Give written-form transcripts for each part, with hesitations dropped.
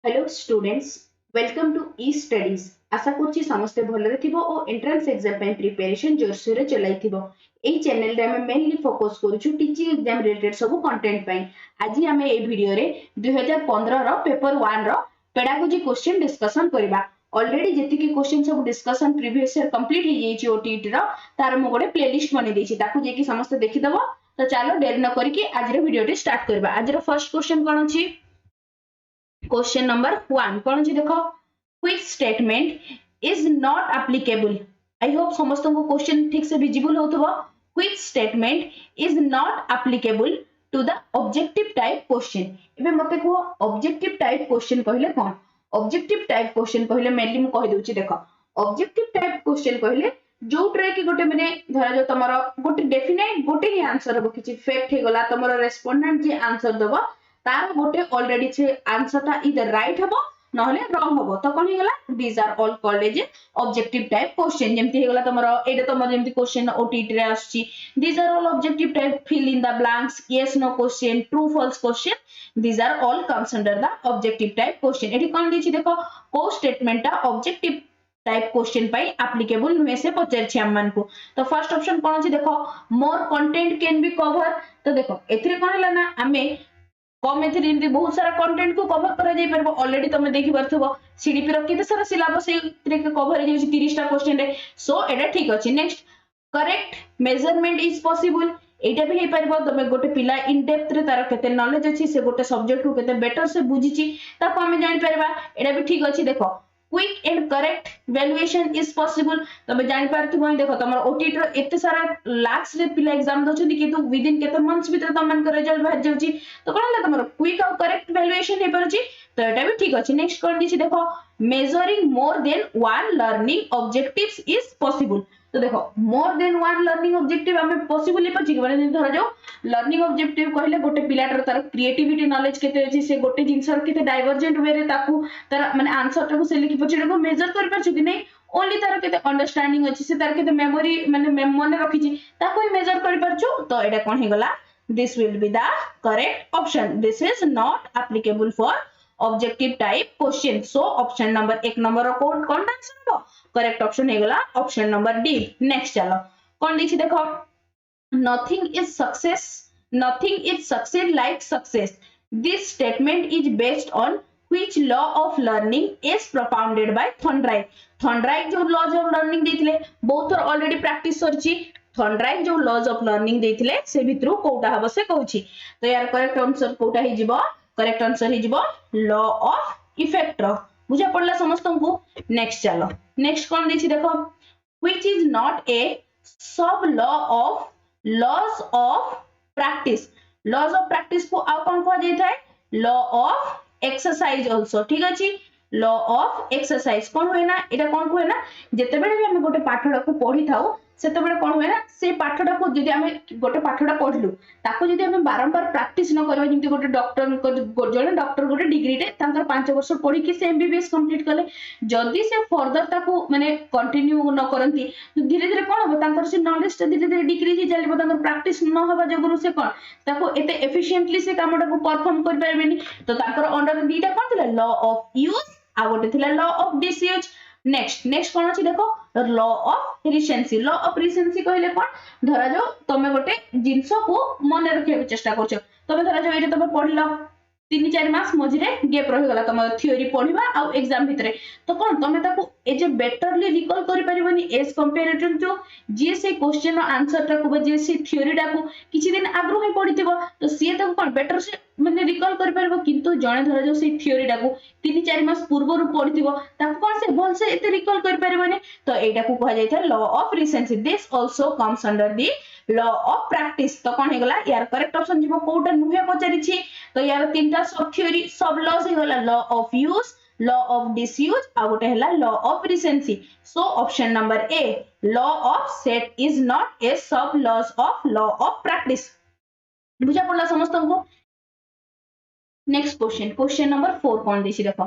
Hello students, welcome to E studies. आशा करछि समस्ते भलरे थिबो और एंट्रेंस एग्जाम पे प्रिपरेशन जोरसोरे चलाइथिबो। एई चैनल रे हम मेनली फोकस करूछु टीचिंग एग्जाम रिलेटेड सब कंटेंट पई। आज हम ए वीडियो रे 2015 रो पेपर 1 रो पेडागोजी क्वेश्चन डिस्कशन करबा। ऑलरेडी जति की क्वेश्चन सब डिस्कशन प्रीवियस ईयर कंप्लीट हो जाइछि ओटीटी रो, तार मो गोटे प्लेलिस्ट बने देछि, ताकू जे की समस्त देखि दबो। तो चलो देर न करिकि आज रो वीडियो रे स्टार्ट करबा। आज रो फर्स्ट क्वेश्चन कोन अछि? क्वेश्चन नंबर 1 कौन जी देखो, which statement is not applicable. I hope समस्त को क्वेश्चन ठीक से विजिबल होतबो। Which statement is not applicable to the objective type question. एबे मते को ऑब्जेक्टिव टाइप क्वेश्चन कहले कोन? ऑब्जेक्टिव टाइप क्वेश्चन कहले मेनली मु कहि दोछि देखो, ऑब्जेक्टिव टाइप क्वेश्चन कहले जो ट्रे की गोटे माने धरा जो तमरो गोटे डेफिनेट गोटे ही आंसर हो, किछि फैक्ट हे गला, तमरो रेस्पोंडेंट जे आंसर दबो तार गोटे ऑलरेडी से आंसर इधर राइट हबो नहले रॉन्ग हबो। तो कोन हेगला, these are all called as objective type question. जेमति हेगला तमरो एटा तमरो जेमति क्वेश्चन ओटीटी रे आछि, these are all objective type, fill in the blanks, yes no question, true false question, these are all comes under the objective type question. एठी कोन दिछि देखो, को स्टेटमेंटटा ऑब्जेक्टिव टाइप क्वेश्चन पाई एप्लीकेबल नुहे से पचारछि हम मान को। तो फर्स्ट ऑप्शन कोन अछि देखो, more content can be cover. तो देखो एथिरे कोन हला ना, हमें कम एथि बहुत सारा कंटेंट को कवर करा जाई परबो। ऑलरेडी तुम देखि परथबो सीडीपी रो केते सारा सिलेबस ए कवर हो जाई 30 टा क्वेश्चन रे। सो एटा ठीक अछि। Next, correct measurement is possible. एटा भी हे परबो, तमे गोटे पिला इन डेप्थ रे तार केते नॉलेज अछि, से गोटे सब्जेक्ट को केते बेटर से बुझिछि, ताको हमें जानि परबा। एटा भी ठीक अछि। देखो quick and correct valuation is possible. तमे जानि पारथबो, देखो तमर ओटीटी रो एते सारा लाख्स रे पिला एग्जाम दोछथि, किंतु विद इन केते मंथ्स भीतर तमन को रिजल्ट बाहर जाउछि। तो कोन हला तमर क्विक और करेक्ट वैल्यूएशन हे परछि। तो एटा भी ठीक अछि। नेक्स्ट कोन दिछि देखो, measuring more than one learning objectives is possible. तो देखो more than one learning objective हमें पॉसिबल हे परछि कि माने धरा जाओ लर्निंग ऑब्जेक्टिव कहले गोटे पिलाटर तार क्रिएटिविटी नॉलेज केते अछि, से गोटे जिंसर केते डाइवर्जेंट वे रे ताकू तार माने आंसर टाको से लिखि परछि, को मेजर कर परछि कि नै, ओनली तार केते अंडरस्टैंडिंग अछि, से तार केते मेमोरी माने मने रखिछि, ताको ही मेजर कर परछु। तो एटा कोन हे गला, this will be the correct option. This is not applicable for objective type question. So option number 1 number कौन आंसर हो? करेक्ट ऑप्शन हे गला ऑप्शन नंबर डी। नेक्स्ट चलो कौन दिछि देखो, nothing is succeed like success. This statement is based on which law of learning is propounded by Thorndike. Thorndike जो laws of learning देथिले बहुत already practice करछि। Thorndike जो laws of learning देथिले से भितरु कोटा हबो से कहूछि। तो यार करेक्ट आंसर कोटा ही जिवो, करेक्ट आंसर ही जिवो लॉ ऑफ इफेक्ट रो। बुझा पड़ला समस्तन को। नेक्स्ट चलो, नेक्स्ट कोन देछि देखो, व्हिच इज नॉट ए सब laws of practice. Laws of practice को आ कोन कह जाय थाए, लॉ ऑफ एक्सरसाइज आल्सो। ठीक अछि, लॉ ऑफ एक्सरसाइज कोन होय ना, एटा कोन होय ना, जते बेले भी हम गोटे पाठडा को पढी थाउ सेते बेले कोन होय ना, से पाठडा को जदि हमें गोटे पाठडा पढलु ताको जदि हमें बारंबार प्रैक्टिस न करबा, जेंति गोटे डॉक्टर को जने डॉक्टर गोटे डिग्री रे तांकर 5 वर्ष पढी कि से एमबीबीएस कंप्लीट करले, जदि से फर्दर ताको माने कंटिन्यू न करंती तो धीरे धीरे कोन हो, तांकर से नॉलेज धीरे धीरे डिक्रीज ही जालिबो, तांकर प्रैक्टिस न होबा जगरु से कोन ताको एते एफिशिएंटली से कामटा को परफॉर्म कर पारबेनी। तो तांकर अंडर दीटा कोन थिला, लॉ ऑफ यूज आ गोटे थिला लॉ ऑफ डिसयूज। नेक्स्ट कोन अछि देखो, law of recency. Law of recency कहले कोन, धरा जो तमे गोटे जिंस को मन रखिया चेष्टा करछो, तमे धरा जो एटा तमे पढलो 3-4 मास मझिरे गैप रहि गला तम थ्योरी पढिबा आ एग्जाम भितरे, तो कोन तमे ताको ए जे बेटरली रिकॉल करि परिबनी एज कंपैरेटिव जो जे से क्वेश्चन आंसर टा को जे से थ्योरी टा को किछि दिन आग्रो ही पढिथिबो, तो सी ताको कोन बेटर से माने रिकॉल करि परिबो। किंतु जणे धरा जो से थ्योरी टा को 3-4 मास पूर्व रु पढिथिबो, ताको कोन से भल से एते रिकॉल करि परिबनी। तो एटा को कहा जाय था law of recency. This also comes under the law of practice. तो कोन हे गला, यार करेक्ट ऑप्शन जीवो कोटा नुहे पचारि छी। तो यार तीनटा सब थ्योरी सब लॉज हे गला, law of use, law of disuse आ गोटे हला law of recency. So option number A, law of set is not a सब laws of law of practice. बुझा पड़ला समस्त को। नेक्स्ट क्वेश्चन, क्वेश्चन नंबर 4 कोन दिछि देखो,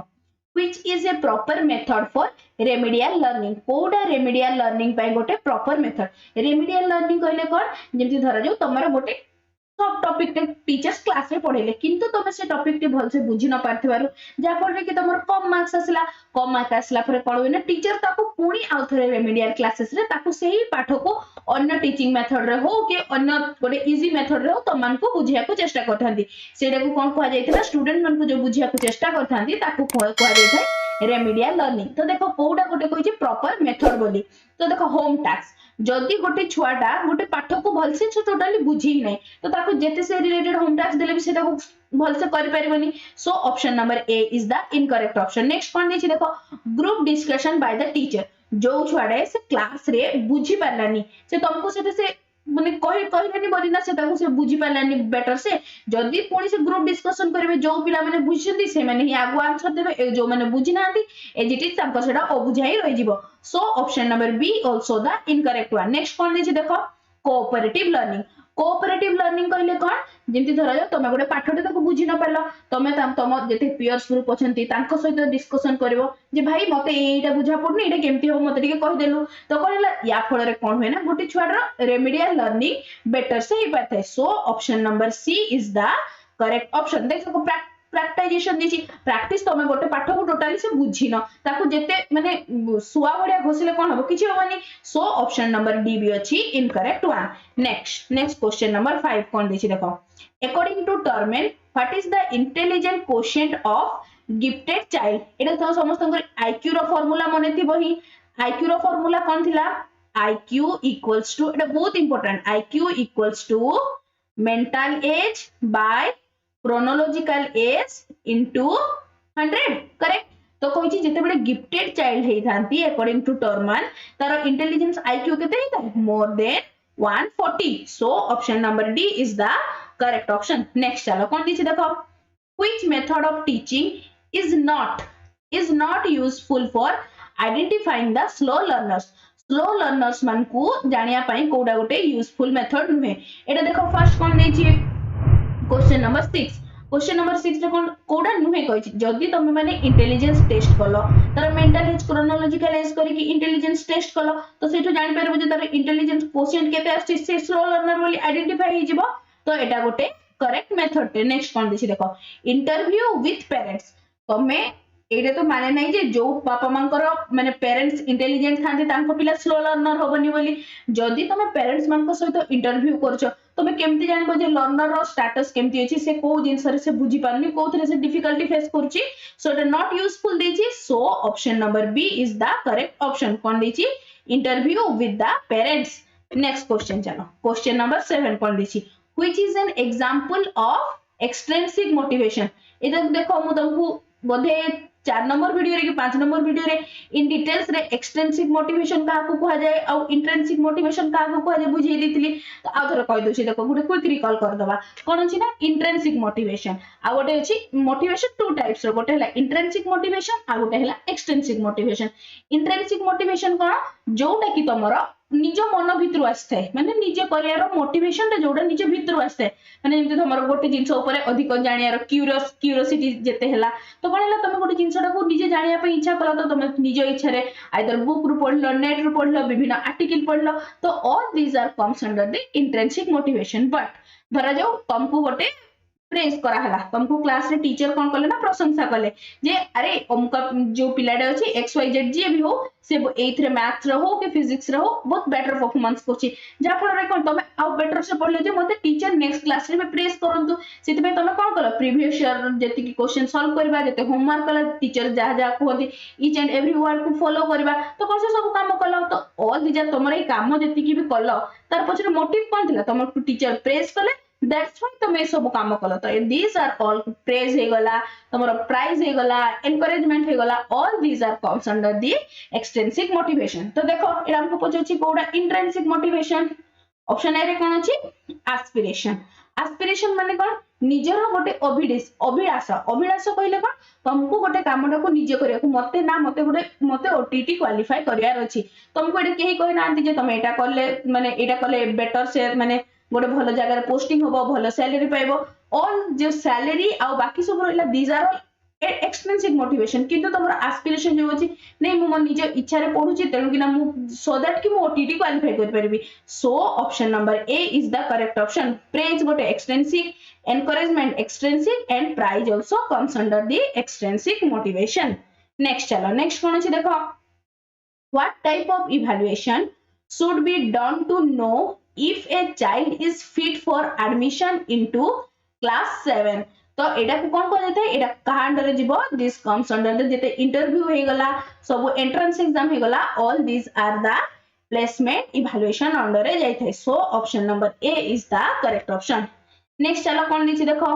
which is a proper method for remedial learning। कोडा remedial learning पाई गोटे proper method। remedial learning कहले कोन, जेमति धरा जो तमरा गोटे सब टॉपिक टे टीचर्स क्लास रे पढ़ेले किंतु तुम से टॉपिक टे भल से बुझी न पारथिबारु जा फल कि तुमर कम मार्क्स आसला पर कोन होइना टीचर ताको पुणी आउथरे रेमेडियल क्लासेस रे ताको सही पाठ को अन्य टीचिंग मेथड रे हो कि अन्य गोटे इजी मेथड रे हो तमन को बुझिया को चेष्टा करथांती सेडा को कोन कहआ जायतिला स्टूडेंट मन को जो बुझिया को चेष्टा करथांती ताको कहआ जायथाय रेमेडियल लर्निंग। तो देखो कोडा गोटे कहिजे प्रॉपर मेथड बोली। तो देखो होम टास्क जदि गोटे छुआटा गोटे पाठ को भलसे टोटाली बुझी नहीं तो ताको जेते से रिलेटेड होम टास्क देले भी सेटा को भलसे करि परिबनी। So option number A is the incorrect option. Next कोन देछि देखो group discussion by the teacher जो छुआडे से क्लास रे बुझी पारलानी से तुमको सेते से माने कहलानी बोली ना सेटा को से बुझी पारलानी बेटर से जदि पुणी से ग्रुप डिस्कशन करिवे जो पिला माने बुझिसंती से माने ही आगु आंसर देबे जो माने बुझी नांती एज इट इज तांको सेटा अबुझाई रहि जिवो। So option number B also the incorrect one. Next कोन देछि देखो कोऑपरेटिव लर्निंग। कोऑपरेटिव लर्निंग कहले कोन जेंति धरा जाओ तमे गोटे पाठटे ताको बुझी न पारला तमे तम जेते पियर्स ग्रुप अछंती तांको सहित डिस्कशन करिवो जे भाई मते एटा बुझा पड़नी एटा केमति हो मते टिके कहि देलु तो कहला या फल रे कोन होय ना गोटे छुआडर रेमेडियल लर्निंग बेटर से ही पाथे। So option number C is the correct option. देखो प्रैक्टिसाइजेशन दिछि प्रैक्टिस तमे गोटे पाठ को टोटली से बुझिन ताको जेते माने सुआ बडिया घोसिले कोन हबो किछि होबनी। सो ऑप्शन नंबर डी भी अछि incorrect one. Next question number 5 कोन दिछि देखो according to Terman what is the intelligent quotient of gifted child. एटा तो समस्त आईक्यू रो फार्मूला मने थिबो ही आईक्यू रो फार्मूला कोन थिला आईक्यू इक्वल्स टू एटा बहुत important IQ equals to mental age by chronological age into 100 correct. तो कहि छी जेते बडे गिफ्टेड चाइल्ड हे थांती अकॉर्डिंग टू टर्मन तार इंटेलिजेंस आईक्यू केते हेता more than 140। So option number D is the correct option. Next चलो कोन दिछि देखो which method of teaching is not useful for identifying the slow learners मन को जानिया पई कोडा गोटे यूजफुल मेथड नुहे। एटा देखो फर्स्ट कोन देछि क्वेश्चन नंबर 6 क्वेश्चन नंबर 6 रे कोडा नुहे कहि जदि तुम माने इंटेलिजेंस टेस्ट कलो तार मेंटल एज क्रोनोलॉजिकल एज करी कि इंटेलिजेंस टेस्ट कलो तो सेठो जानि परबो जे तार इंटेलिजेंस कोशेंट केते आछि से स्लो लर्नर बोली आइडेंटिफाई हि जिवो तो एटा गोटे करेक्ट मेथड। नेक्स्ट कोन दिछि देखो इंटरव्यू विथ पेरेंट्स तमे एटा तो माने नै जे जो बापा मांकर माने पेरेंट्स इंटेलिजेंट थांती तांको पिला स्लो लर्नर होबनी बोली जदि तमे पेरेंट्स मानक सहित इंटरव्यू करछो तमे केमति जानबो जे लर्नर रो स्टेटस केमति अछि से को जिंस रे से बुझी पारनी कोथरे से डिफिकल्टी फेस करछि सो इट नॉट यूजफुल देछि। So option number B is the correct option कोन देछि interview with the parents. Next question चलो क्वेश्चन नंबर 7 कोन देछि which is an example of extrinsic motivation. एटा देखो मु तुमको बोधे 4 नंबर वीडियो रे कि 5 नंबर वीडियो रे इन डिटेल्स रे एक्सट्रिंसिक मोटिवेशन का को कहा जाय और इंट्रिंसिक मोटिवेशन का को कहा जाय बुझी देतिली तो आ थोड़ा कहि दोछि देखो गुटे क्विक रिकॉल कर दबा कोन अछि ना इंट्रिंसिक मोटिवेशन आ गोटे अछि मोटिवेशन टू टाइप्स रो गोटे हला इंट्रिंसिक मोटिवेशन आ गोटे हला एक्सट्रिंसिक मोटिवेशन। इंट्रिंसिक मोटिवेशन कोन जोटा कि तमरो निज मन भितर आस्ते माने निजे करियारो मोटिवेशन रे जोडा निजे भितर आस्ते माने जेमते तमरो गोटे जिंस ऊपर अधिक जानियारो क्यूरियोसिटी जेते हला तो कोन हला तमे गोटे जिंसटा को निजे जानिया पे इच्छा कला तो तमे निज इच्छा रे आइदर बुक रु पढलो नेट रु पढलो विभिन्न आर्टिकल पढलो तो all these are comes under the intrinsic motivation. But धरा जाओ तुमको गोटे प्रेज करा हला तुमको क्लास रे टीचर कोन करले ना प्रशंसा करले जे अरे अमुका जो पिलाडे अछि XYZ जे भी हो से एथरे मैथ्स रे हो कि फिजिक्स रे हो बहुत बेटर परफॉर्मेंस करछि जा फल रे कोन तमे आ बेटर से पढले जे मते टीचर नेक्स्ट क्लास रे प्रेज करंतु सेति पे तमे कोन करलो प्रीवियस ईयर जेति की क्वेश्चन सॉल्व करबा जेते होमवर्क कला टीचर जा जा कहति ईच एंड एवरी वर्ड को फॉलो करबा तो कोन से सब काम कलो तो ऑल दीज आर तमरे काम जेति की भी कलो तार पछरे मोटिव कोन थिला तमर टीचर प्रेज करले that's why तुम सब काम कल तो these are all praise हे गला तमरो प्राइज हे गला एनकरेजमेंट हे गला all these are comes under the extrinsic motivation। तो देखो एरा हमको पछछि कोडा इंट्रिंसिक मोटिवेशन ऑप्शन ए रे कोन अछि एस्पिरेशन माने कोन निजर गोटे अभिलाष कहले कोन तुमको गोटे कामटा को निजे करिया को मते ओटीटी क्वालिफाई करियार अछि तुमको एटा केही कहि नांती जे तुम एटा करले बेटर से माने गोटे भलो जगह पोस्टिंग होबो भलो सैलरी पाइबो ऑल जो सैलरी आ बाकी सब रहला दीज आर एक्सट्रिंसिक मोटिवेशन किंतु तुम एस्पिरेशन जो अछि नै मु मन निज इच्छा रे पढुची तेनु कि ना मु सो दैट कि मु ओटीटी क्वालिफाई कर परबी so option number A is the correct option praise गोटे extrinsic encouragement extrinsic and prize also comes under the extrinsic motivation next चलो नेक्स्ट कोन अछि देखो what type of evaluation should be done to know if a child is fit for admission into class 7 तो एटा को कोन कोन जाय एटा कहा अंडर जीवो दिस कम्स अंडर द जेते इंटरव्यू हे गला सब एंट्रेंस एग्जाम हे गला all this are the placement evaluation under रे जाय थे so option number A is the correct option next चलो कोन लिखि देखो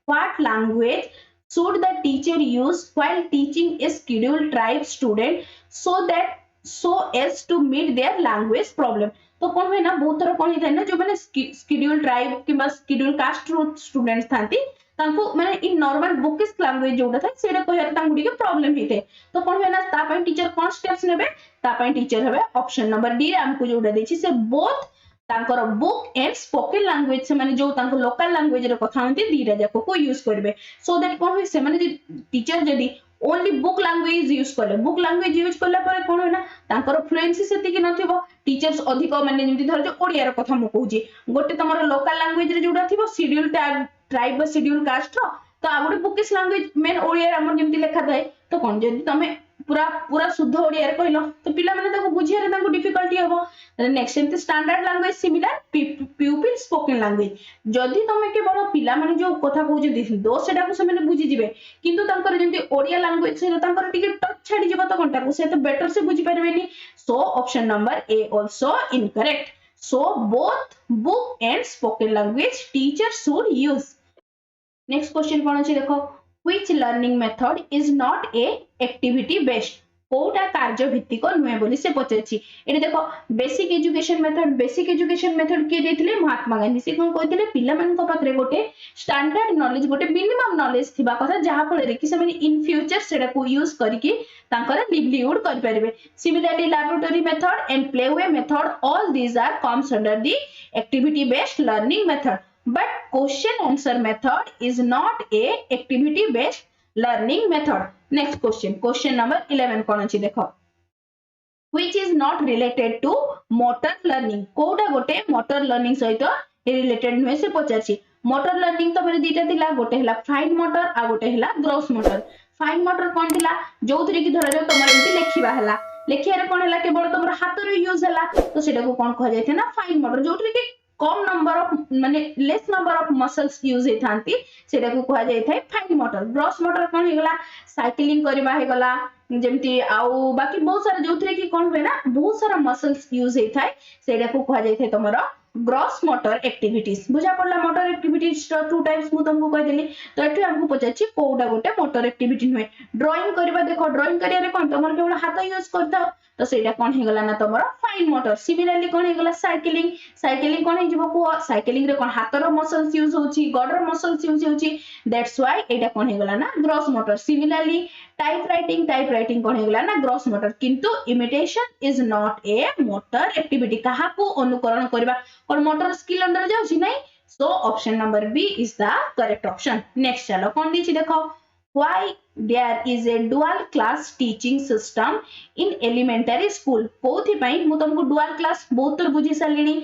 what language should the teacher use while teaching a scheduled tribe student so as to meet their language problem तो कौन हुए ना बहुत थर कौन होता है ना जो मैंने scheduled tribe किंबा scheduled caste students थांती तांको माने इन नॉर्मल बुकिश लैंग्वेज जोटा था सेटा कहयार तांको टिके प्रॉब्लम हिते तो कौन हुए ना ता पय टीचर कोन स्टेप्स नेबे ता पय टीचर हबे ऑप्शन नंबर डी रे हमको जोटा देछि से बोथ तांकर बुक एंड स्पोकन लैंग्वेज से माने जो तांको लोकल लैंग्वेज रे कथा होंती दीटा जाको को यूज करबे सो दैट कोन होय से माने टीचर जदी ओनली बुक लैंग्वेज यूज करले बुक लैंग्वेज यूज करला पर कोन होय ना तांकर फ्लुएंसी सेति कि नथिबो टीचर्स अधिक माने जेमति धर जो ओडिया रे कथा मु कहूजी गोटे तमरो लोकल लैंग्वेज रे जोडा थिबो शेड्यूल ट्राइब शेड्यूल कास्ट रो तो आ गोटे बुकिश लैंग्वेज मेन ओडिया रे हमर जेमति लिखा थाए तो कोन जदी तमे पूरा शुद्ध ओडिया रे कहलो तो पिला माने ताको बुझिया रे ताको डिफिकल्टी होबो नेक्स्ट सेमति standard language similar pupil spoken language जदी तमे केवल पिला माने जो कथा कहू जे दो सेटा को से माने बुझि जिवे किंतु तांकर जेमति ओडिया लैंग्वेज से तांकर टिके टच छाडी जिवो तो कोनटा को से तो बेटर से बुझि परबेनी so option number A also incorrect so both book and spoken language teacher should use next question कोन अछि देखो which learning method is not a activity based Kota कार्य भित्तिक नुहे बोली से पचारछि एठी देखो बेसिक एजुकेशन मेथड के देथिले महात्मा गांधी से कोन कहिथिले पिला मन को पाखरे गोटे स्टैंडर्ड नॉलेज गोटे मिनिमम नॉलेज थिबा कथा जहा फळे कि से इन फ्यूचर सेटा को यूज करके तांकर लिवलीहुड कर परबे similarly laboratory method and playway method all these are comes under the activity based learning method but question answer method is not a activity based learning method next question number 11 कोन अछि देखो which is not related to motor learning कोडा गोटे motor learning सहित related नुहे से पचारछि motor learning तो मेरे दीटा थिला गोटे हला fine motor आ गोटे हला gross motor fine motor कोन थिला जोथरे कि धरा जो तमर एंती लेखिबा हला लेखिया रे कोन हला केवल तमर हाथ रे यूज हला तो सेटा को कोन कह जायथे ना fine motor जोथरे कि कम नंबर ऑफ माने less number of muscles use हे थांती सेटा को कहा जाय थाय फाइन मोटर ग्रॉस मोटर कोन हे गला साइक्लिंग करबा हे गला जेमती आउ बाकी बहुत सारा जोथरे कि कोन होय ना बहुत सारा मसल्स यूज हे थाय सेटा को कहा जाय थाय तमरो ग्रॉस मोटर एक्टिविटीज बुझा पड़ला मोटर एक्टिविटीज टू टाइप्स मु तुमको कह देली तो एठी हमको पचाछि कोडा गोटे मोटर एक्टिविटी होय ड्राइंग करबा देखो ड्राइंग करिया रे कोन तमर केवल हाथ यूज करता तो सेटा कोन हे गला ना तमरो फाइन मोटर सिमिलरली कोन हे गला साइक्लिंग कोन हे जिवो को साइक्लिंग रे कोन हाथर मसल्स यूज होची गडर मसल्स यूज होची दैट्स व्हाई एटा कोन हे गला ना ग्रॉस मोटर सिमिलरली टाइपराइटिंग कोन हे गला ना ग्रॉस मोटर किंतु imitation is not A motor activity कहा को अनुकरण करबा और मोटर स्किल अंडर जाउची नै so option number B is the correct option next चलो कोन दिछि देखो why there is a dual class teaching system in elementary school कोथि पई मु तुमको dual class बहुत तर बुझी सालिनी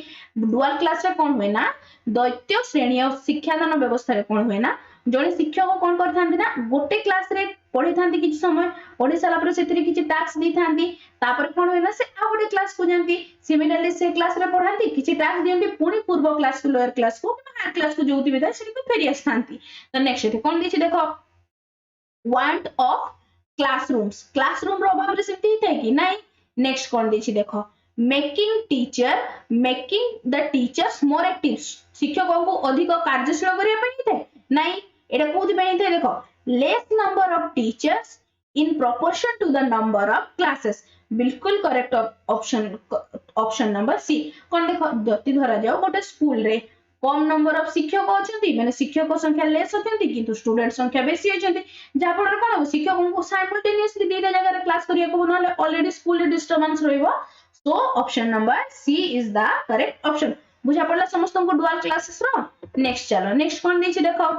dual class रे कोन होय ना द्वितीय श्रेणी शिक्षादान व्यवस्था रे कोन होय ना जणे शिक्षक कोन करथांती ना गोटे क्लास रे पढै थांती किछ समय पढै साला पर सेतरी किछ टास्क दी थांती तापर कोन होय ना से आ गोटे क्लास को जानती सिमिलरली से क्लास रे पढांती किछ टास्क दियंती पुनी पूर्व क्लास को लोअर क्लास को हायर क्लास को जोति बेदा से को फेरी आस्थांती तो नेक्स्ट एथे कोन दिछि देखो want of classroom रो अभाव रे सेति हितै कि नै नेक्स्ट कोन दिछि देखो making the teachers more active शिक्षकों को अधिक कार्यशील करिया पई हितै नै एटा कोथि पई हितै देखो less number of teachers in proportion to the number of classes बिल्कुल करेक्ट ऑप्शन नंबर सी कोन देखो जति धरा जाओ गोटे स्कूल रे कम नंबर ऑफ शिक्षक अछंती माने शिक्षक संख्या लेस अछंती किंतु स्टूडेंट संख्या बेसी अछंती जा फल कोन शिक्षकों को साइमल्टेनियसली दीटा जगह रे क्लास करिया को नले ऑलरेडी स्कूल रे डिस्टर्बेंस रहइबो so option number C is the correct option बुझा पड़ला समस्त को डुअल क्लासेस रो नेक्स्ट चलो नेक्स्ट कोन दिछि देखो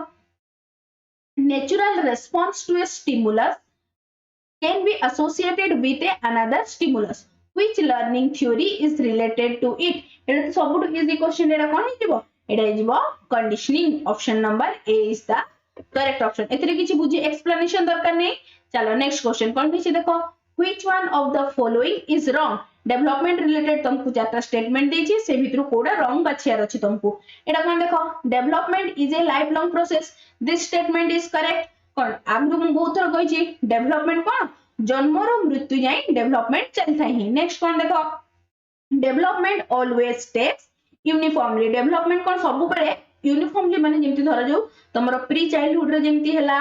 natural response to a stimulus can be associated with another stimulus. Which learning theory is related to it? It is सबुठ easy question. एटा कौन हिजिबो? एटा हिजिबो conditioning. Option number A is the correct option. एथिरे किछि बुझी explanation दरकार नै. चलो next question कौन किछि देखो. Which one of the following is wrong? Development related तुमको चारटा statement देछि से भितरु कोडा wrong बाछियार अछि तुमको. एटा कौन देखो. Development is a lifelong process. This statement is correct. कौन आगु मु बहुत थर कहि छी डेवलपमेंट कौन जन्म रो मृत्यु जाय डेवलपमेंट चलता ही. नेक्स्ट कौन देखो development always takes uniformly. Development कौन सब बेले यूनिफॉर्मली माने जेमति धर जाऊ तमरो प्री चाइल्डहुड रे जेमति हैला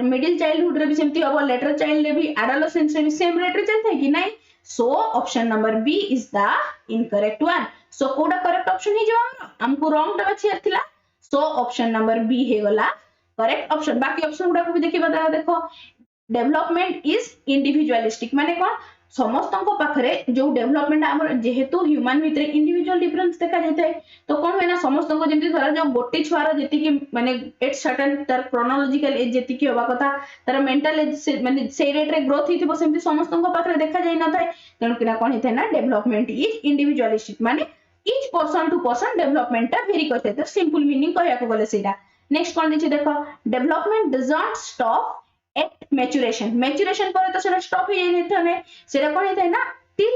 मिडिल चाइल्डहुड रे भी सेमति हबो लेटर चाइल्ड रे भी एडोलेसेंस रे भी सेम रेट रे चलता है कि नहीं. So option number B is the incorrect one. So कोडा करेक्ट ऑप्शन ही जो हमको रॉन्ग टा बाछियार थिला. सो ऑप्शन नंबर बी हे गला करेक्ट ऑप्शन. बाकी ऑप्शन गुडा को भी देखि बता देखो डेवलपमेंट इज इंडिविजुअलिस्टिक माने कोन समस्त को पाखरे जो डेवलपमेंट हमर जेहेतु ह्यूमन भितरे इंडिविजुअल डिफरेंस देखा जाय तो कोन होना समस्त को जेंति धरा जो गोटे छुआर जेति कि माने एट सर्टेन तर क्रोनोलॉजिकल एज जेति कि होबा कथा तर मेंटल एज माने से रेट रे ग्रोथ हिथिबो सेमति समस्त को पाखरे देखा जाय न थाए. तण किना कोन हिथे ना डेवलपमेंट इज इंडिविजुअलिस्टिक माने each person to person development ता वेरी करते. तो सिंपल मीनिंग कहया को बोले सेटा. नेक्स्ट कोन दिछि देखो development doesn't stop at maturation. Maturation पर तो सेटा स्टॉप हे नै थने सेटा कोन हेतै ना टिल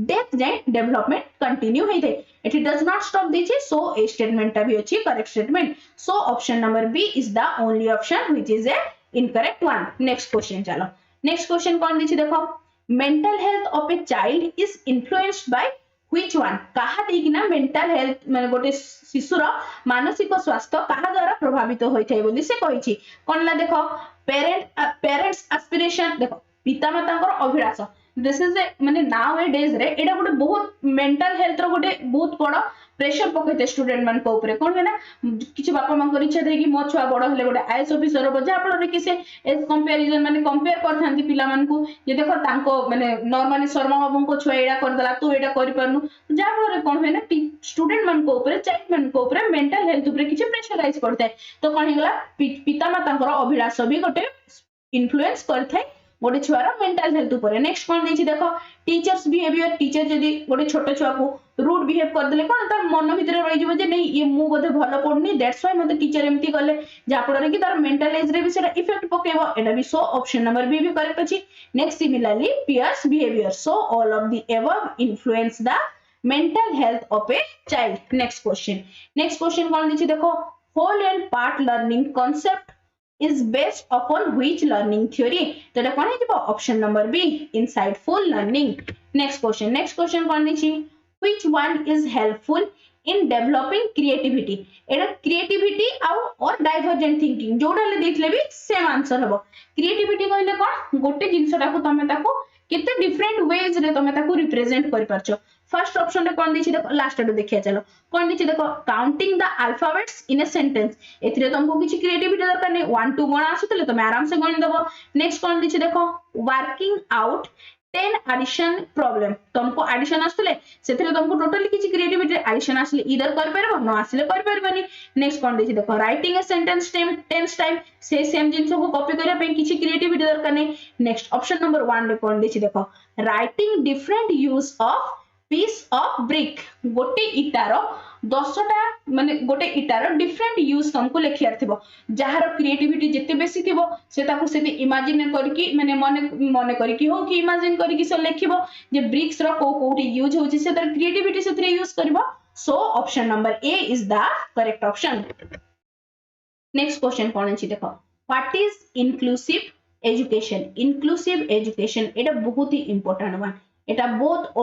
डेथ जाय डेवलपमेंट कंटिन्यू हेतै. इट डज नॉट स्टॉप दिछि. सो ए स्टेटमेंट ता भी अछि correct statement. So option number B is the only option which is a incorrect one. Next question चलो. नेक्स्ट क्वेश्चन कोन दिछि देखो mental health of a child is influenced by which one. कहा देखिना mental health माने गोटे शिशुर मानसिक स्वास्थ्य कहा द्वारा प्रभावित होइथाय बोली से कहिछि. कोनला देखो पेरेंट्स एस्पिरेशन देखो पितामाता अभिलाष. दिस इज ए माने नाउ ए डेज रे एडा गोटे बहुत मेंटल हेल्थ रो गोटे बहुत बड़ प्रेशर पकैते स्टूडेंट मान को ऊपर. कोन ना किछि बापा मां को इच्छा थे कि मो छुआ बड़ हेले गोटे आईएएस ऑफिसर हो जा फल रे कि से एज कंपैरिजन माने कंपेयर करथांती पिला मान को जे देखो तांको माने नॉर्मली शर्मा बाबू को छुआ एडा कर दला तू एडा करि परनु जा फल रे कोन ना स्टूडेंट मान को ऊपर चाइल्ड मान को ऊपर मेंटल हेल्थ ऊपर किछि प्रेशराइज करथाय. तो कोन हिगला पिता माता अभिलाष भी गोटे इन्फ्लुएंस करथाय गोटे छुआर मेंटल हेल्थ ऊपर. नेक्स्ट कोन देछि देखो टीचर्स बिहेवियर. टीचर जदी गोटे छोट छुआ को रूड बिहेव कर देले कोन तार मन भितर रहि जिवो जे नहीं ये मु बोधे भलो पडनी दैट्स व्हाई मते टीचर एम्ति करले जा फଳରେ कि तार मेंटल एज रे भी सेटा इफेक्ट पकेबो. एटा भी सो ऑप्शन नंबर बी भी करेक्ट अछि. Next similarly peers behaviour. So all of the above influence the mental health of a child. Next question कोन दिछि देखो whole and part learning concept is based upon which learning theory. तो एटा कोन हिजबो option number B insightful learning. Next question कोन दिछि which one is helpful in developing creativity. एटा क्रिएटिविटी और डाइवर्जेंट थिंकिंग जोडा ले देखले भी सेम आंसर हबो. क्रिएटिविटी कहले कोन गोटे जिंसटा को तमे ताको केते डिफरेंट वेज रे तमे ताको रिप्रेजेंट करि परछो. फर्स्ट ऑप्शन रे कोन दिछि देखो लास्ट टू देखिया चलो कोन दिछि देखो counting the alphabets in a sentence. एथिरे तुमको किछि क्रिएटिविटी दरकार नै 1 2 गणा आसुतले तमे आराम से गणि देबो. नेक्स्ट कोन दिछि देखो वर्किंग आउट 10 एडिशन प्रॉब्लम. तुमको एडिशन आसुतले सेथिरे तुमको टोटली किछि क्रिएटिविटी एडिशन आसले इधर कर परबो न आसले कर परबनी. नेक्स्ट कोन दिछि देखो राइटिंग अ सेंटेंस 10 टाइम से सेम जिंस को कॉपी करिया पे किछि क्रिएटिविटी दरकार नै. नेक्स्ट ऑप्शन नंबर 1 रे कोन दिछि देखो writing different use of peace of brick. गोटे इटार 10टा माने गोटे इटार डिफरेंट यूज तुमको लिखियार थिबो. जहार क्रिएटिविटी जते बेसी थिबो से ताको सेते इमेजिन करकी माने मने करकी हो कि इमेजिन करकी से लिखिबो जे ब्रिक्स रो कोठी यूज होची से तर क्रिएटिविटी सेते यूज करबो. So option number A is the correct option. Next question कोन अछि देखो what is inclusive education. Inclusive education एटा बहुत ही इंपोर्टेंट वन. एटा बहुत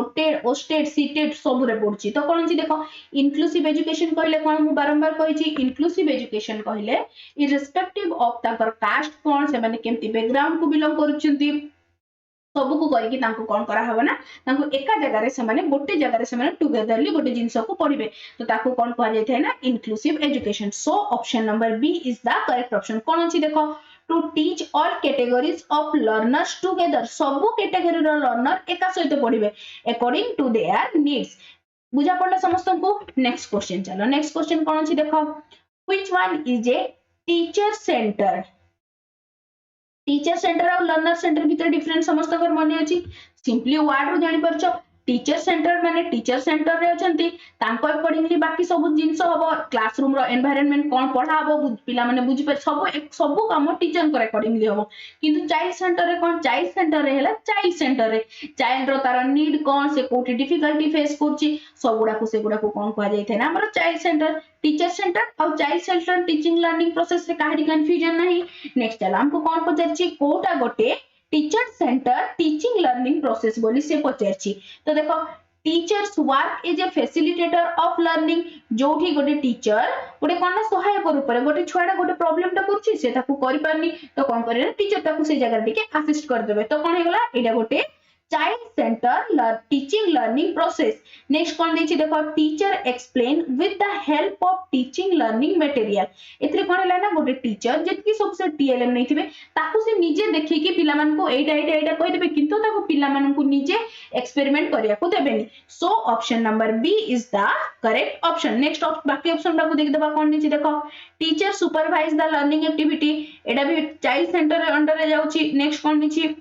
ओस्टेड सीटेड सब रे पड़छि. तो कोन छी देखो इंक्लूसिव एजुकेशन कहले कोन मु बारंबार कहि छी इंक्लूसिव एजुकेशन कहले इररिस्पेक्टिव ऑफ ताकर कास्ट कोन से माने केमती बैकग्राउंड को बिलोंग करूछंती सब को करी कि तांको कोन करा हबो ना तांको एका जगह रे से माने गोटे जगह रे से माने टुगेदरली गोटे जिंस को पढिबे. तो ताको कोन कहा जाय थाय ना inclusive education. So option number B is the correct option. कोन अछि देखो to teach all categories of learners together. सब कैटेगरी रो लर्नर एका सहित पढिबे according to their needs. बुझा पड़ला समस्त को. नेक्स्ट क्वेश्चन चलो नेक्स्ट क्वेश्चन कोन अछि देखो which one is a teacher centre और लर्नर सेंटर भीतर डिफरेंस समस्त मन अच्छी सिंपली वर्ड रू जानि परछ टीचर सेंटर माने टीचर सेंटर रे अछंती तांको अकॉर्डिंगली बाकी सब जिंस हबो क्लासरूम रो एनवायरनमेंट कोन पढा हबो पिला माने बुझी पर सब काम टीचर को अकॉर्डिंगली हबो किंतु चाइल्ड सेंटर रे कोन चाइल्ड सेंटर रे हैला चाइल्ड सेंटर रे चाइल्ड रो तार नीड कोन से कोठी डिफिकल्टी फेस करची सबुडा को सेगुडा को कोन कहा जाय थे ना हमर चाइल्ड सेंटर टीचर सेंटर और child centre teaching learning process रे काहेरी कंफ्यूजन नहीं नेक्स्ट चला हमको कोन पचरची कोटा गोटे teacher centre teaching learning process बोली से पचरची तो देखो teacher's work is a facilitator of learning जोठी गोटे टीचर गोटे कोन ना सहायक रूप रे गोटे छुआडा गोटे प्रॉब्लम टा करछि से ताकू करि पारनी तो कोन करे टीचर ताकू से जगह टिके असिस्ट कर देबे तो कोन हेगला एडा गोटे child centre teaching learning process next कोन देछि देखो teacher explain with the help of teaching learning material एथरे कोन हैला ना गोटे टीचर जेतकी सब से टीएलएम नै थिबे ताकू से निजे देखि कि पिला मान को एटा कहि देबे किंतु ताकू पिला मान को निजे एक्सपेरिमेंट करिया को देबेनी so option number B is the correct option next बाकी ऑप्शन टा को देख देबा कोन देछि देखो teacher supervise the learning activity एटा भी चाइल्ड सेंटर अंडर रे जाउची नेक्स्ट कोन देछि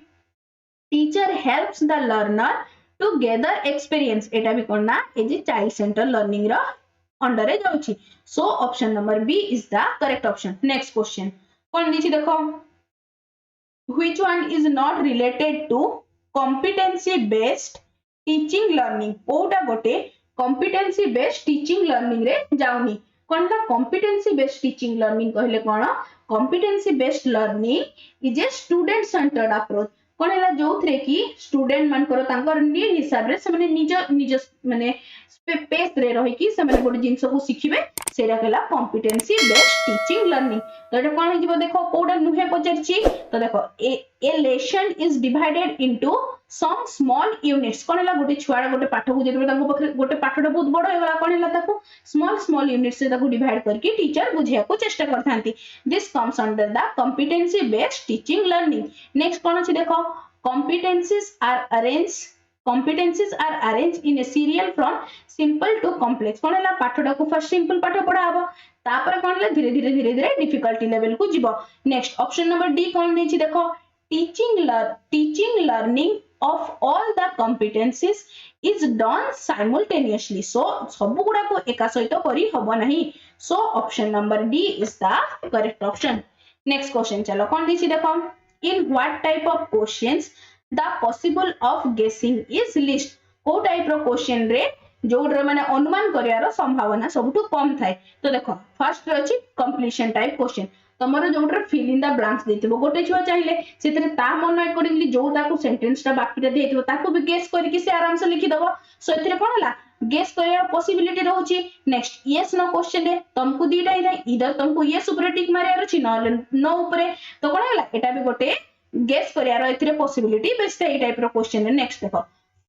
teacher helps the learner to gather experience एटा भी कोन ना ए जे चाइल्ड सेंटर लर्निंग रो अंडर रे जाउची so option number B is the correct option next question कोन दिछि देखो which one is not related to competency based teaching learning कोटा गोटे कॉम्पिटेंसी बेस्ड टीचिंग लर्निंग रे जाउनी कोन ना कॉम्पिटेंसी बेस्ड टीचिंग लर्निंग कहले कोन competency based learning is a student centred approach कोन हैला जोथरे की स्टूडेंट मानकर तांकर नीड हिसाब रे से माने निज माने पेस रे रही कि से माने गोटे जिंस को सिखिबे सेरा कहला कॉम्पिटेंसी बेस्ड टीचिंग लर्निंग तो एटा कोन हिजबो देखो कोडा नुहे पचरची तो देखो a lesson is divided into some small units कोन हैला गोटे छुआडा गोटे पाठ को जेतबे तांको पखरे गोटे पाठटा बहुत बड़ हेगला कोन हैला ताको स्मॉल यूनिट्स से ताको डिवाइड करके टीचर बुझिया को चेष्टा करथांती this comes under the competency based teaching learning next कोन अछि देखो competencies are arranged in a serial from simple to complex कोन हैला पाठटा को फर्स्ट सिंपल पाठ पढा हबो तापर कोन हैला धीरे धीरे डिफिकल्टी लेवल को जिवो नेक्स्ट ऑप्शन नंबर डी कोन देछि देखो teaching learning of all the competencies is done simultaneously so सब गुडा को एका सहित करी हबो नाही so option number D is the correct option next question चलो कोन दिछि देखो in what type of questions the possible of guessing is least को टाइप रो क्वेश्चन रे जोडर माने अनुमान करियार संभावना सबटु कम थाए तो देखो फर्स्ट अछि कंप्लीशन टाइप क्वेश्चन तमरो जोडर फिल इन द ब्लैंक्स देथिबो गोटे छुआ चाहिए सेतरे ता मन अकॉर्डिंगली जो ताको सेंटेंस ता बाकीटा देथिबो ताको भी गेस करके से आराम से लिखि दबो सो एथरे कोन हला गेस करियार पॉसिबिलिटी रहउची नेक्स्ट यस नो क्वेश्चन रे तुमको दीटा इदा इधर तुमको यस ऊपर टिक मारियार अछि नो ऊपर तो कोन हला एटा भी गोटे गेस करियार एथरे पॉसिबिलिटी बेस्ट ए टाइप रो क्वेश्चन रे नेक्स्ट देखो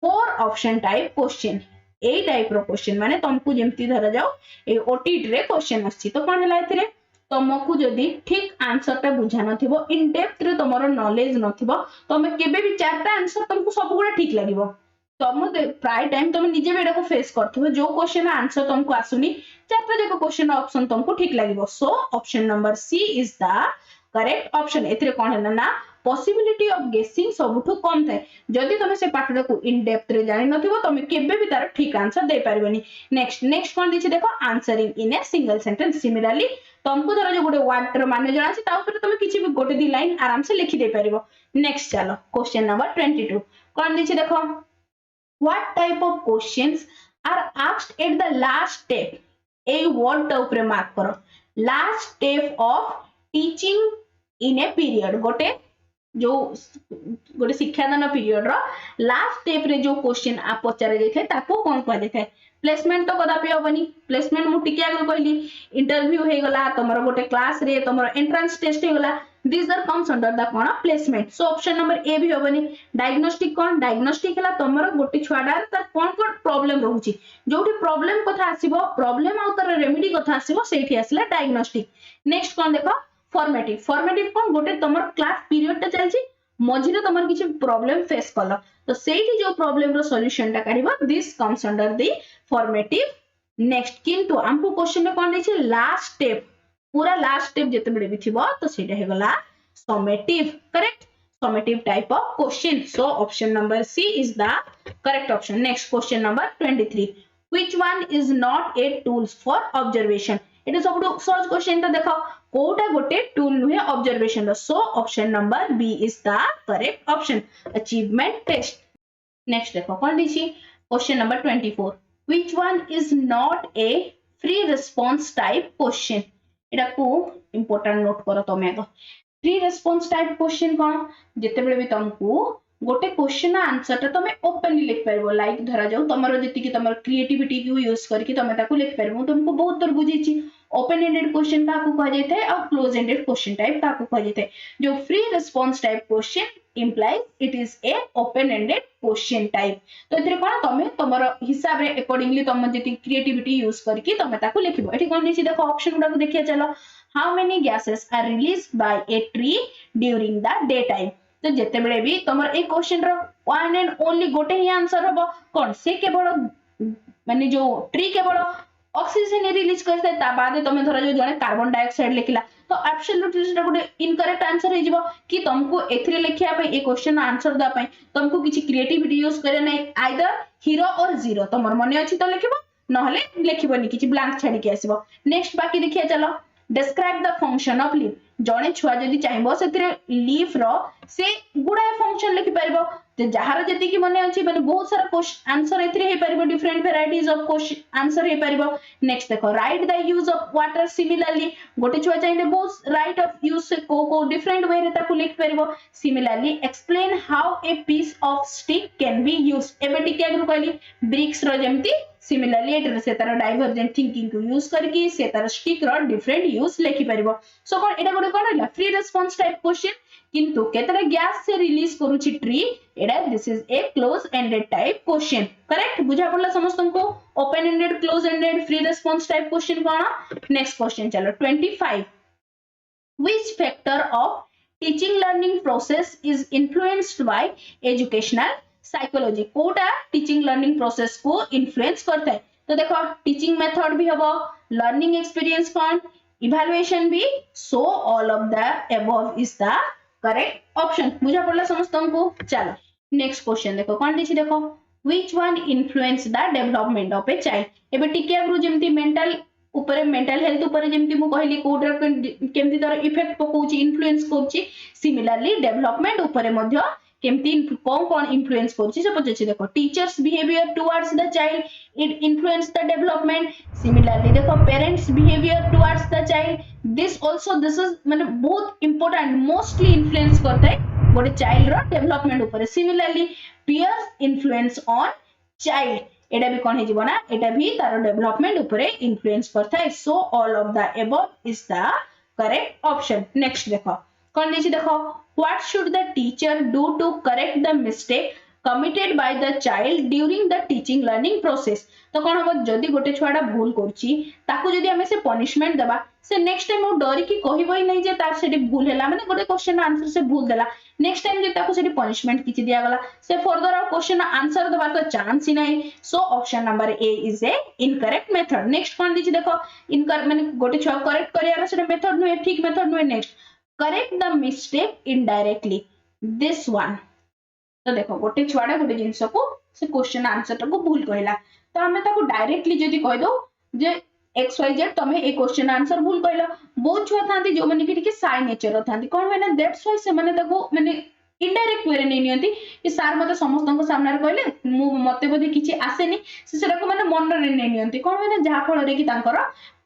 फोर ऑप्शन टाइप क्वेश्चन ए टाइप रो क्वेश्चन माने तुमको जेमती धरा जाओ ए ओटीटी रे क्वेश्चन अछि तो कोन हला एथरे तुमको जदि ठीक आंसर टा बुझा नथिबो इन डेप्थ रे तमरो नॉलेज नथिबो तमे केबे भी चारटा आंसर तुमको सब गुडा ठीक लागिवो तुम प्राय टाइम तुम निजे बेडा को फेस करथिबो जो क्वेश्चन आंसर तुमको आसुनी चारटा जको क्वेश्चन ऑप्शन तुमको ठीक लागिवो so option number C is the correct option एथरे कोन हैना ना पॉसिबिलिटी ऑफ गेसिंग सबठु कम थाए जदि तुम से पाठटा को इन डेप्थ रे जानि नथिबो तुम केबे भी तार ठीक आंसर दे पारबेनी नेक्स्ट कोन दिछि देखो answering in a single sentence similarly तुमको धर जो गोटे वर्ड रो माने जणा छै ता ऊपर तुम किछि भी गोटे दी लाइन आराम से लिखि दे परिबो नेक्स्ट चलो क्वेश्चन नंबर 22 कोन दिछि देखो what type of questions are asked at the last step ए वर्ड ता ऊपर मार्क करो last step of teaching in a period गोटे जो गोटे शिक्षादान पीरियड रो लास्ट स्टेप रे जो क्वेश्चन आप पचारे जाय थे ताको कोन कह देथे प्लेसमेंट तो कदापि होबनी प्लेसमेंट मु टिके आगे कहली इंटरव्यू हे गला तमरो गोटे क्लास रे तमरो एंट्रेंस टेस्ट हे गला this are comes under the कोन placement so option number A भी होबनी डायग्नोस्टिक कोन डायग्नोस्टिक हला तमरो गोटे छुआडार त कोन प्रॉब्लम रहउची जोठी प्रॉब्लम कथा आसीबो प्रॉब्लम आ तर रेमेडी कथा आसीबो सेठी आसला डायग्नोस्टिक नेक्स्ट कोन देखो फॉर्मेटिव कोन गोटे तमरो क्लास पीरियड ता चलची मझिरे तमर किछि प्रॉब्लम फेस कलो तो सेठी जो प्रॉब्लम रो सॉल्यूशन ता काढिबो this comes under the formative next किंतु हमको क्वेश्चन में कोन दैछि लास्ट स्टेप पूरा लास्ट स्टेप जेते बेले भी थिबो तो सेटा हे गला summative correct summative type of question. So option number C is the correct option. Next question number 23. Which one is not a tools for observation? It is about search question to देखो कोटा गोटे tool नुहे observation row. So option number B is the correct option. Achievement test. Next देखो कौन दीची question number 24. Which one is not a free response type question? इटा को important note करो तो मैं फ्री रेस्पॉन्स टाइप क्वेश्चन कौन जेते बेले भी तुमको गोटे क्वेश्चन आंसर टा तमे ओपनली लिख परबो लाइक धरा जाऊ तमरो जति कि तमरो क्रिएटिविटी को यूज करके तमे ताको लिख परबो तुमको बहुत तर बुझीची ओपन एंडेड क्वेश्चन का को कह जायते और क्लोज एंडेड क्वेश्चन टाइप का को कह जायते जो free response type question implies it is a open ended question type तो एथरे कोन तमे तमरो हिसाब रे अकॉर्डिंगली तम जति क्रिएटिविटी यूज करके तमे ताको लिखिबो एठी कोन दिछि देखो ऑप्शन गुडा को देखिया चलो how many gases are released by a tree during the daytime तो जेते बेले भी तमर ए क्वेश्चन रो one and only गोटे ही आंसर हबो कोन से केवल माने जो ट्री केवल ऑक्सीजन रिलीज करते ता बाद तमे धरा जो जने कार्बन डाइऑक्साइड लिखला तो एब्सोल्युटली सेटा गोटे इनकरेक्ट आंसर हे जिवो कि तुमको एथिरे लिखिया पे ए क्वेश्चन आंसर दा पे तुमको किछि क्रिएटिविटी यूज करे नै आइदर हीरो और जीरो तमर मने अछि तो लिखिबो नहले लिखिबोनी किछि ब्लैंक छाडी के आसीबो नेक्स्ट बाकी देखिया चलो describe the function of leaf जने छुआ जदी चाहिबो सेतिरे लीफ रो से गुडा फंक्शन लिखि परबो जे जहार जदी कि मने अछि माने बहुत सारा क्वेश्चन आंसर एथिरे हे परबो different varieties of question answer हे परबो नेक्स्ट देखो write the use of water similarly गोटे छुआ चाहिले बहुत राइट ऑफ यूज से को डिफरेंट वे रे ताकू लिख परबो similarly explain how a piece of stick can be used एबे टिके आगु कहली ब्रिक्स रो जेमती सिमिलरली एटर से तार डाइवर्जेंट थिंकिंग को यूज करके से तार स्टिक रो डिफरेंट यूज लिखि परबो सो कोन एटा गोटे कोन हला फ्री रेस्पॉन्स टाइप क्वेश्चन किंतु केतरा गैस से रिलीज करूची ट्री एटा this is a close ended type question correct बुझा पड़ला समस्त को open ended close ended free response type question कोन नेक्स्ट क्वेश्चन चलो 25 which factor of teaching learning process is influenced by educational psychology कोटा teaching learning process को influence करता है तो देखो टीचिंग मेथड भी हबो लर्निंग एक्सपीरियंस कौन इवैल्यूएशन भी सो all of the above is the correct option बुझा पड़ला समस्त को चलो नेक्स्ट क्वेश्चन देखो कौन दिछि देखो which one influence the development of a child एबे टिके आगु जेमती मेंटल ऊपर मेंटल हेल्थ ऊपर जेमती मु कहली कोडर केमती तार इफेक्ट पकोची इन्फ्लुएंस करची सिमिलरली डेवलपमेंट ऊपर मध्य केमती कौन इन्फ्लुएंस करछि से पछछि देखो teachers behaviour towards the child it influence the development similarly देखो parents behaviour towards the child this is माने बहुत इंपोर्टेंट मोस्टली इन्फ्लुएंस करता है गोटे चाइल्ड रो डेवलपमेंट ऊपर similarly peers influence on child एटा भी कोन हे जिवो ना एटा भी तार डेवलपमेंट ऊपर इन्फ्लुएंस करता है सो all of the above is the correct option next देखो कौन दिछि देखो what should the teacher do to correct the mistake committed by the child during the teaching learning process तो कोन हो जदी गोटे छुआडा भूल करछि ताकू जदी हमें से पनिशमेंट देबा से नेक्स्ट टाइम वो डरी की कहबो ही नहीं जे तार सेठी भूल हैला माने गोटे क्वेश्चन आंसर से भूल देला नेक्स्ट टाइम जे ताकू सेठी पनिशमेंट किछि दिया गला से फर्दर और क्वेश्चन आंसर देबार तो चांस ही नहीं so option number A is a incorrect method next कोन दिछि देखो इनकर माने गोटे छुआ करेक्ट करियार से मेथड नुए ठीक मेथड नुए next correct the mistake indirectly this one तो देखो गोटे छुआडा गोटे जिंस को से क्वेश्चन आंसर को भूल कहला तो हमें ताको डायरेक्टली जदी कह दो जे xyz तमे ए क्वेश्चन आंसर भूल कहला बहुत छुआ थांती जो माने कि साइ नेचर थांती कोन माने दैट्स व्हाई से माने ताको माने इनडायरेक्ट वे रे नै नियंती कि सर मते समस्त को सामने कहले मु मते बोधे किछि आसेनी से सेटा को माने मन रे नै नियंती कोन माने जहा फल रे कि तांकर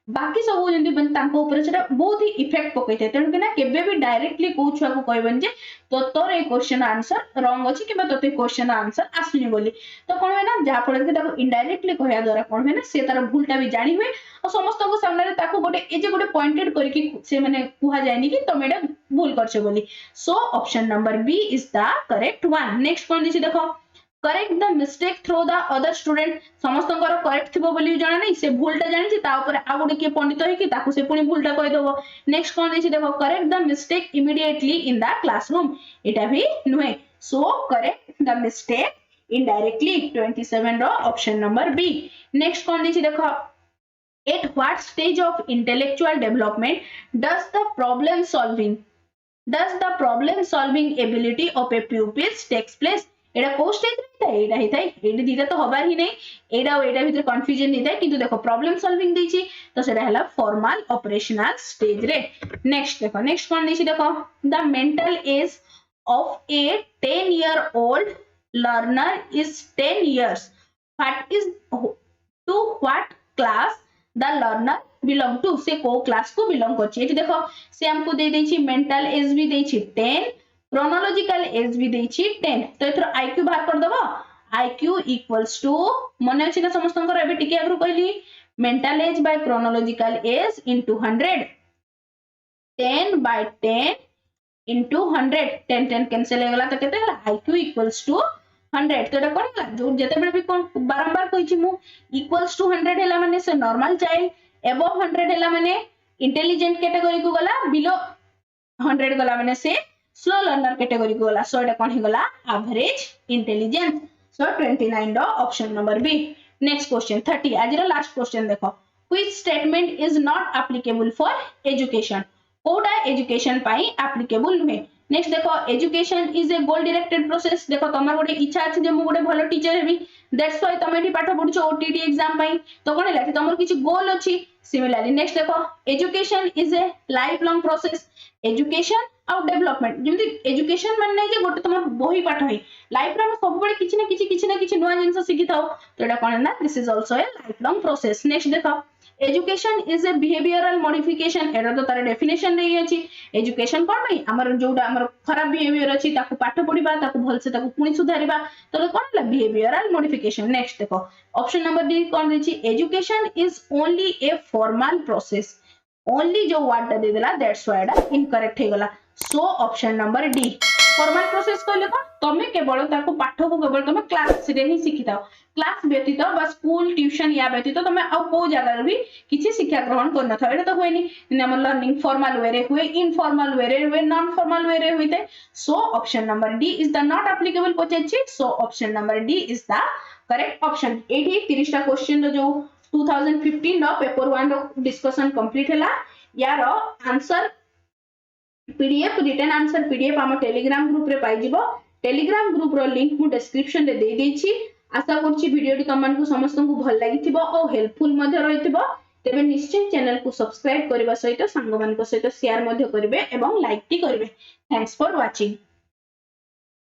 बाकी सब जंती बन तांको ऊपर सेटा बहुत ही इफेक्ट पकैते तेन कि ना केबे भी डायरेक्टली को छुआ को कहबन जे तो तोर ए क्वेश्चन आंसर रॉन्ग अछि किबा तोते क्वेश्चन आंसर आसुनी बोली तो कोन है ना जा फल कि ताको इनडायरेक्टली कहया द्वारा कोन है ना से तार भूलटा भी जानि हुए और समस्त को सामने रे ताको गोटे ए जे गोटे पॉइंटेड करके से माने कुहा जायनी कि तमे एटा भूल करछो बोली so option number B is the correct one next कोन दिछि देखो correct the mistake through the other student समस्त करेक्ट थिबो बोली जाना नहीं से भूलटा जानि छि ता ऊपर आ गोटे के पंडित है कि ताकू से पुनी भूलटा कहि देबो नेक्स्ट कोन दिछि देखो correct the mistake immediately in the classroom एटा भी नुहे so correct the mistake indirectly 27 रो ऑप्शन नंबर बी नेक्स्ट कोन दिछि देखो At what stage of intellectual development does the problem solving ability of a pupil takes place? एडा को stage रहता है, एडा ही था, एडा दीदा तो हबार ही नहीं, एडा और एडा भीतर कंफ्यूजन नहीं था, किंतु देखो प्रॉब्लम सॉल्विंग देची तो सेडा हला फॉर्मल ऑपरेशनल स्टेज रे। नेक्स्ट देखो, नेक्स्ट कोन देची देखो, the mental as of a 10-year-old learner is 10 years. To what class the learner belong to? से को क्लास को बिलोंग करछि। एठी देखो से हमको दे देछि मेंटल एज भी देछि 10, क्रोनोलॉजिकल एज भी देछि 10। तो एथरो आईक्यू बाहर कर दबो। आईक्यू इक्वल्स टू मने अछि ना समस्तंकर एबे टिके आगु कहली mental age bye chronological age into 100, 10 by 10 into 100, 10 10 cancel हो गला तो केते हला IQ equals to 100। तो एटा कोन हला जो जते बेले भी कोन बारंबार कहि छि मु equals to 100 हला माने से नॉर्मल चाइल्ड, above 100 हला माने इंटेलिजेंट कैटेगरी को गला, बिलो 100 गला माने से स्लो लर्नर कैटेगरी को गला। सो एटा कोन हि गला average intelligence. So 29 the option number B. Next question 30 आज रो लास्ट क्वेश्चन देखो, which statement is not applicable for education? कोडा एजुकेशन पाई एप्लीकेबल नुहे। नेक्स्ट देखो, education is a goal directed process. देखो तमर गोटे इच्छा अछि जे मु गोटे भलो टीचर हेबी, दैट्स व्हाई तमे एठी पाठ पढुछो ओटीटी एग्जाम पाई, तो कोन लाठी तमर किछि गोल अछि। सिमिलरली नेक्स्ट देखो, education is A life long process. Education और डेवलपमेंट जेमति एजुकेशन माने जे गोटे तमर बही पाठ है, लाइफ रे हम सब बळे किछि ना किछि नुवा जिंस सिखि थाओ, तो एटा कोन ना this is also a life long process. Next देखो, education is a behavioural modification. एटा तो तार डेफिनेशन देई अछि। एजुकेशन कोन भाई हमर जोडा हमर खराब बिहेवियर अछि ताकू पाठ पढिबा, ताकू भल से ताकू पुनी सुधारिबा, तो कोन ला बिहेवियरल मॉडिफिकेशन। नेक्स्ट देखो, ऑप्शन नंबर डी कोन देछि, education is only a formal process. Only जो वर्ड दे देला दैट्स व्हाई एटा इनकरेक्ट हे गला। So option number D formal process कहले कोन, तमे केवल ताको पाठ को केवल तमे क्लास रे ही सिखिताओ, क्लास व्यतीत बा स्कूल ट्यूशन या व्यतीत तमे आ को जगह भी किछि शिक्षा ग्रहण करन था। एटा तो होइनी हमर लर्निंग फॉर्मल वे रे हुए, इनफॉर्मल वे रे हुए, नॉन फॉर्मल वे रे हुइते। So option number D is the not applicable पचछि। So option number D is the correct option. एठी 30 टा क्वेश्चन रो जो 2015 रो पेपर 1 रो डिस्कशन कंप्लीट हला। यार answer PDF written answer PDF हम टेलीग्राम ग्रुप रे पाई जिवो। टेलीग्राम ग्रुप रो लिंक मु डिस्क्रिप्शन रे दे देछि। आशा करछि वीडियो टी तमन को समस्त को भल लागिथिबो और हेल्पफुल मध्ये रहिथिबो। तेबे निश्चय चैनल को सब्सक्राइब करबा सहित संग मान को सहित शेयर मध्ये करबे एवं लाइक टी करबे। Thanks for watching.